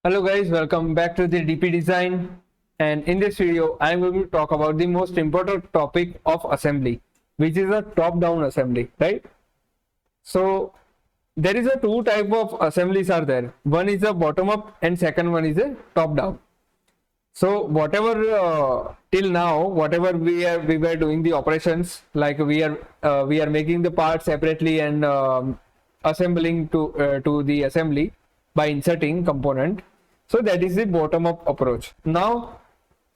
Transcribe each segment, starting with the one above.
Hello guys, welcome back to the DP Design, and in this video I am going to talk about the most important topic of assembly, which is a top-down assembly, right? So there is a two type of assemblies are there. One is a bottom-up and second one is a top-down. So whatever till now, whatever we were doing the operations, like we are making the parts separately and assembling to the assembly by inserting component. So that is the bottom up approach. Now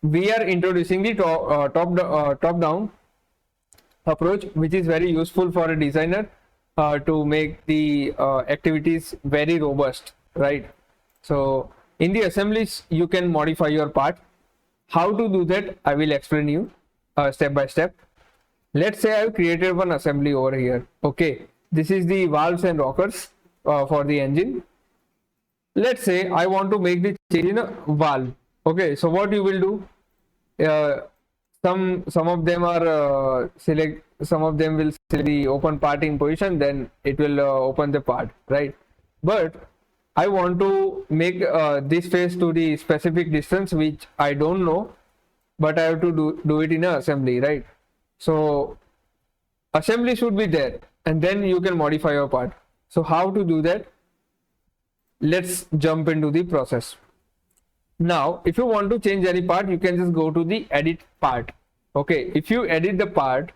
we are introducing the top down approach, which is very useful for a designer to make the activities very robust, right? So in the assemblies you can modify your part. How to do that I will explain you step by step. Let's say I've created one assembly over here. Okay, this is the valves and rockers for the engine. Let's say I want to make the change in a valve. Okay, so what you will do, some of them are some of them will select the open part in position, then it will open the part, right? But I want to make this face to the specific distance which I don't know, but I have to do it in an assembly, right? So assembly should be there and then you can modify your part. So how to do that? Let's jump into the process. Now if you want to change any part, you can just go to the edit part. Okay, if you edit the part,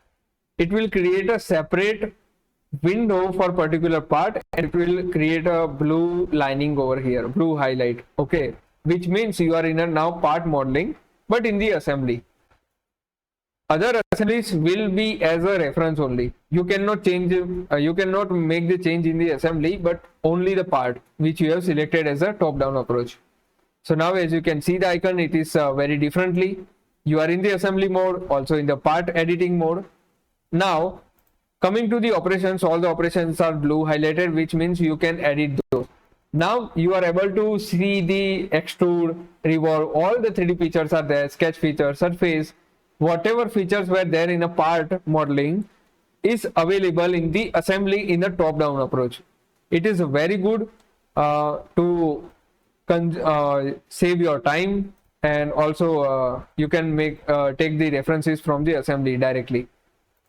it will create a separate window for particular part and it will create a blue lining over here, blue highlight. Okay, which means you are in a now part modeling but in the assembly. Other assemblies will be as a reference only. You cannot change, you cannot make the change in the assembly, but only the part which you have selected as a top-down approach. So now as you can see the icon, it is very differently. You are in the assembly mode, also in the part editing mode. Now coming to the operations, all the operations are blue highlighted, which means you can edit those. Now you are able to see the extrude, revolve, all the 3D features are there, sketch feature, surface, whatever features were there in a part modeling is available in the assembly in the top down approach. It is very good to save your time, and also you can make take the references from the assembly directly.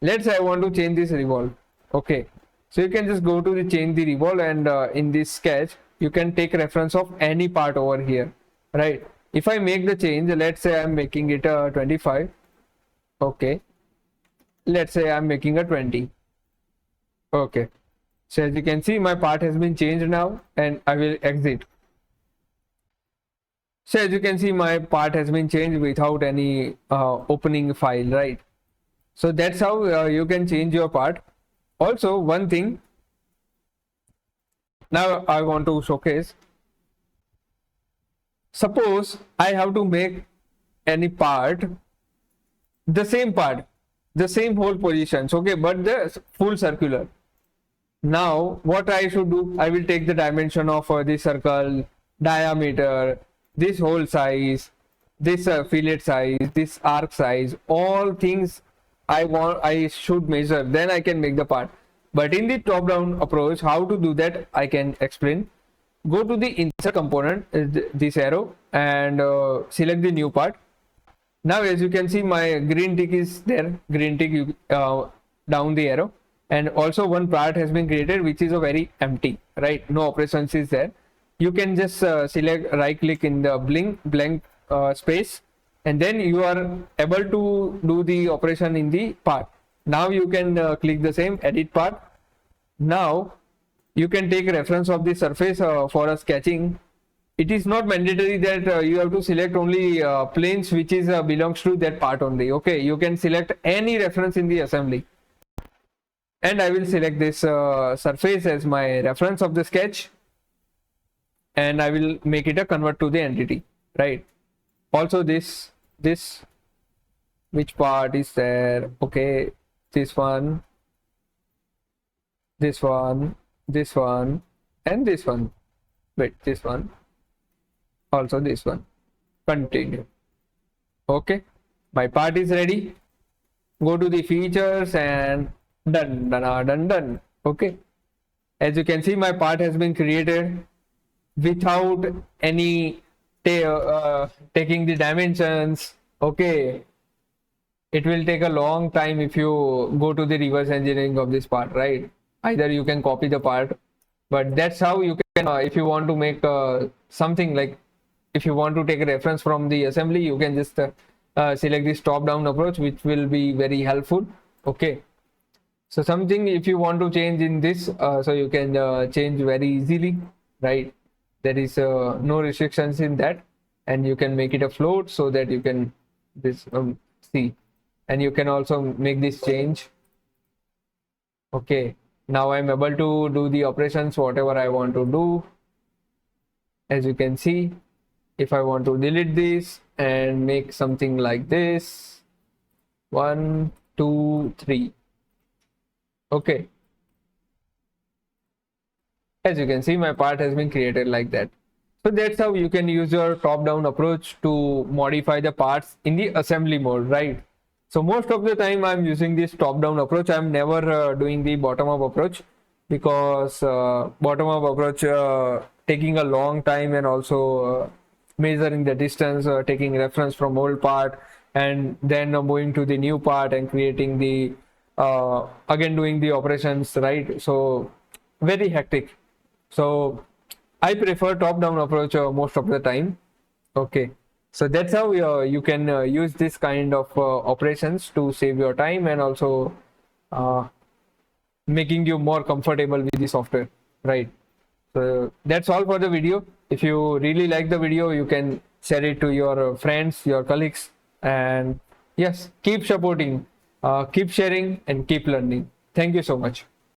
Let's say I want to change this revolve. Okay, so you can just go to the change the revolve, and in this sketch you can take reference of any part over here, right? If I make the change, let's say I'm making it 25. Okay, let's say I'm making a 20. Okay, so as you can see my part has been changed now, and I will exit. So as you can see my part has been changed without any opening file, right? So that's how you can change your part. Also one thing now I want to showcase. Suppose I have to make any part, the same part, the same whole positions, okay, but the full circular. Now what I should do, I will take the dimension of this circle, diameter, this hole size, this fillet size, this arc size, all things I should measure, then I can make the part. But in the top down approach, how to do that I can explain. Go to the insert component, this arrow, and select the new part. Now as you can see my green tick is there, green tick down the arrow, and also one part has been created which is a very empty, right? No operations is there. You can just select right click in the blank space, and then you are able to do the operation in the part. Now you can click the same edit part. Now you can take reference of the surface for a sketching. It is not mandatory that you have to select only planes which is belongs to that part only. Okay, you can select any reference in the assembly, and I will select this surface as my reference of the sketch, and I will make it a convert to the entity, right? Also this which part is there? Okay, this one, this one, this one, and this one. Wait, this one, also this one. Continue. Okay, my part is ready. Go to the features and done. Okay, as you can see my part has been created. without any taking the dimensions. Okay, it will take a long time if you go to the reverse engineering of this part, right? Either you can copy the part, but that's how you can, if you want to make something like, if you want to take a reference from the assembly, you can just select this top down approach, which will be very helpful. Okay, so something if you want to change in this, so you can change very easily, right? There is no restrictions in that, and you can make it a float so that you can this see, and you can also make this change. Okay, now I'm able to do the operations whatever I want to do. As you can see, if I want to delete this and make something like this, 1 2 3. Okay, as you can see, my part has been created like that. So that's how you can use your top down approach to modify the parts in the assembly mode, right? So most of the time I'm using this top down approach. I'm never doing the bottom up approach, because bottom up approach taking a long time, and also measuring the distance, taking reference from old part, and then moving to the new part and creating the again doing the operations, right? So very hectic. So I prefer top down approach most of the time. Okay, so that's how you can use this kind of operations to save your time, and also uh, making you more comfortable with the software, right? So that's all for the video. If you really like the video, you can share it to your friends, your colleagues, and yes, keep supporting, keep sharing, and keep learning. Thank you so much.